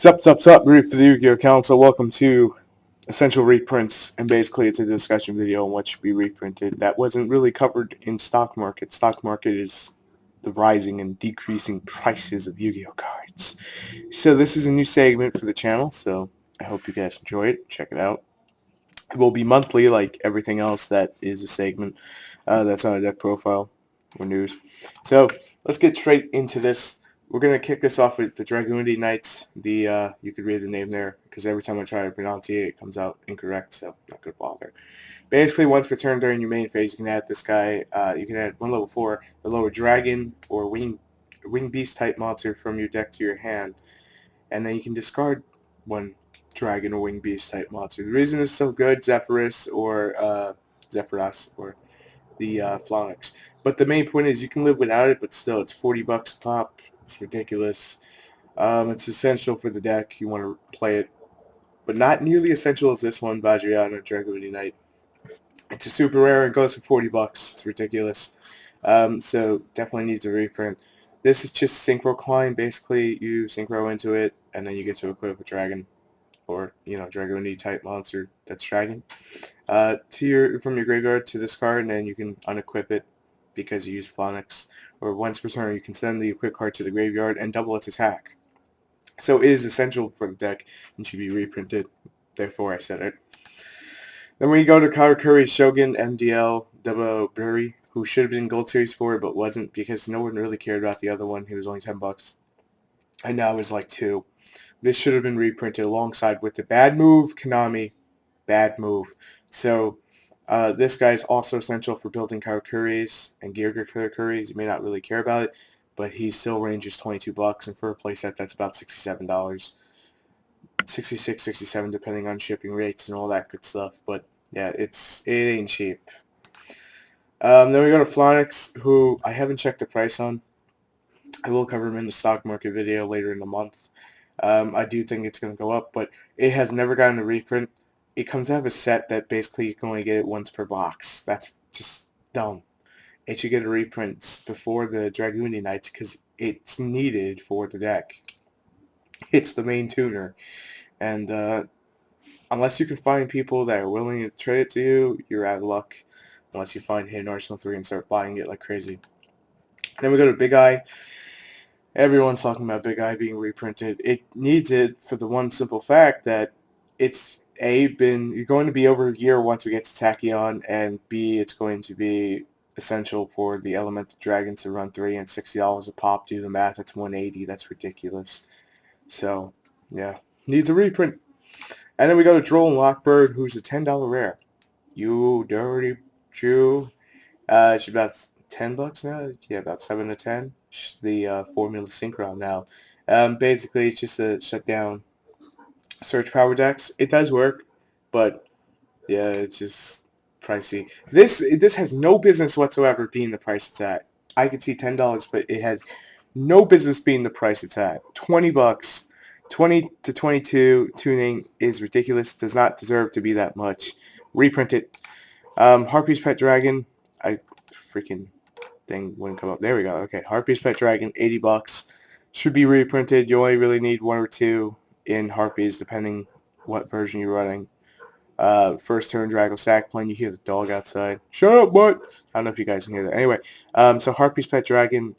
Sup, Brief for the Yugioh Council. Welcome to Essential Reprints, and basically it's a discussion video on what should be reprinted. That wasn't really covered in stock market. Stock market is the rising and decreasing prices of Yu-Gi-Oh cards. So this is a new segment for the channel, so I hope you guys enjoy it. Check it out. It will be monthly like everything else that is a segment that's on a deck profile or news. So let's get straight into this. We're going to kick this off with the Dragoonity Knights. You could read the name there because every time I try to pronounce it comes out incorrect, so not going to bother. Basically, once per turn during your main phase, you can add this guy. You can add one level 4, the lower Dragon or Wing Beast type monster from your deck to your hand, and then you can discard one Dragon or Wing Beast type monster. The reason it's so good, Zephyrus or Zephyros or the Flonix. But the main point is you can live without it, but still, it's $40 a pop. It's ridiculous. It's essential for the deck. You want to play it, but not nearly essential as this one, Vajrayana Dragoonity Knight. It's a super rare. It goes for $40. It's ridiculous. So definitely needs a reprint. This is just Synchro Climb. Basically, you Synchro into it, and then you get to equip a dragon, or Dragoonity type monster that's dragon. From your graveyard to this card, and then you can unequip it because you use Flonix. Or once per turn, you can send the equipped card to the graveyard and double its attack. So it is essential for the deck and should be reprinted. Therefore, I said it. Then we go to Karakuri Shogun MDL Double Berry, who should have been Gold Series 4 but wasn't because no one really cared about the other one. He was only $10. And now it's like 2. This should have been reprinted alongside with the Bad Move Konami. Bad move. So this guy is also essential for building Karakuris and Gear Karakuris. You may not really care about it, but he still ranges $22, and for a playset that's about $67. 66, 67, depending on shipping rates and all that good stuff. But yeah, it ain't cheap. Then we go to Flonix, who I haven't checked the price on. I will cover him in the stock market video later in the month. I do think it's going to go up, but it has never gotten a reprint. It comes out of a set that basically you can only get it once per box. That's just dumb. It should get a reprint before the Dragoonity Knights because it's needed for the deck. It's the main tuner. And unless you can find people that are willing to trade it to you, you're out of luck. Unless you find Hidden Arsenal 3 and start buying it like crazy. Then we go to Big Eye. Everyone's talking about Big Eye being reprinted. It needs it for the one simple fact that it's you're going to be over a year once we get to Tachyon, and B, it's going to be essential for the Elemental Dragons to run 3 and $60 a pop. Do the math, it's $180. That's ridiculous. So, yeah, needs a reprint. And then we go to Droll and Lockbird, who's a $10 rare. You dirty Jew. It's about $10 now. Yeah, about 7 to 10. The Formula Synchron now. Basically, it's just a shutdown search power decks. It does work, but yeah, it's just pricey. This has no business whatsoever being the price it's at. I could see $10, but it has no business being the price it's at. $20, 20 to 22 tuning is ridiculous. Does not deserve to be that much. Reprint it. Harpy's Pet Dragon. I freaking thing wouldn't come up. There we go. Okay, Harpy's Pet Dragon, $80. Should be reprinted. You only really need 1 or 2 in Harpies, depending what version you're running. First turn Drago Sack playing, you hear the dog outside. Shut up, bud! I don't know if you guys can hear that. Anyway, so Harpy's Pet Dragon,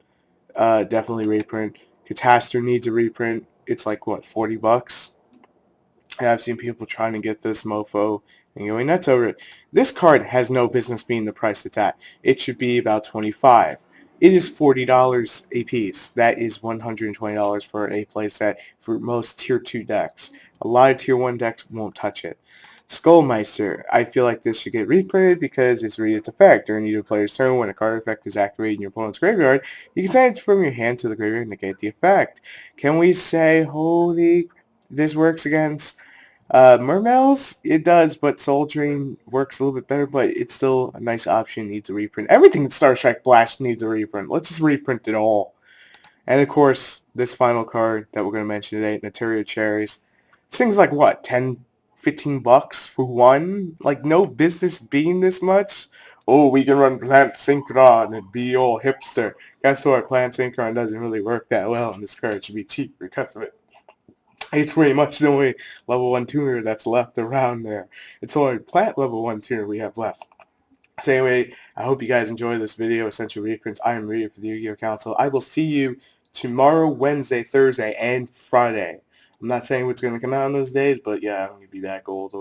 definitely reprint. Catastor needs a reprint. It's like, what, $40? And I've seen people trying to get this mofo and going nuts over it. This card has no business being the price it's at. It should be about $25. It is $40 a piece. That is $120 for a playset for most Tier 2 decks. A lot of Tier 1 decks won't touch it. Skullmeister. I feel like this should get reprinted because it's read its effect. During either player's turn, when a card effect is activated in your opponent's graveyard, you can send it from your hand to the graveyard and negate the effect. Can we say, holy, this works against Mermails? It does, but Soul Drain works a little bit better, but it's still a nice option. Needs a reprint. Everything in Starstikeblast needs a reprint. Let's just reprint it all. And of course, this final card that we're going to mention today, Notario Cherries. This thing's like, what, 10, $15 for one? Like, no business being this much? Oh, we can run Plant Synchron and be all hipster. Guess what? Plant Synchron doesn't really work that well, and this card should be cheap because of it. It's pretty much the only level 1 tuner that's left around there. It's only plant level 1 tuner we have left. So anyway, I hope you guys enjoy this video, Essential Reprints. I am Rita for the Yu-Gi-Oh! Council. I will see you tomorrow, Wednesday, Thursday, and Friday. I'm not saying what's going to come out on those days, but yeah, I'm going to be that gold.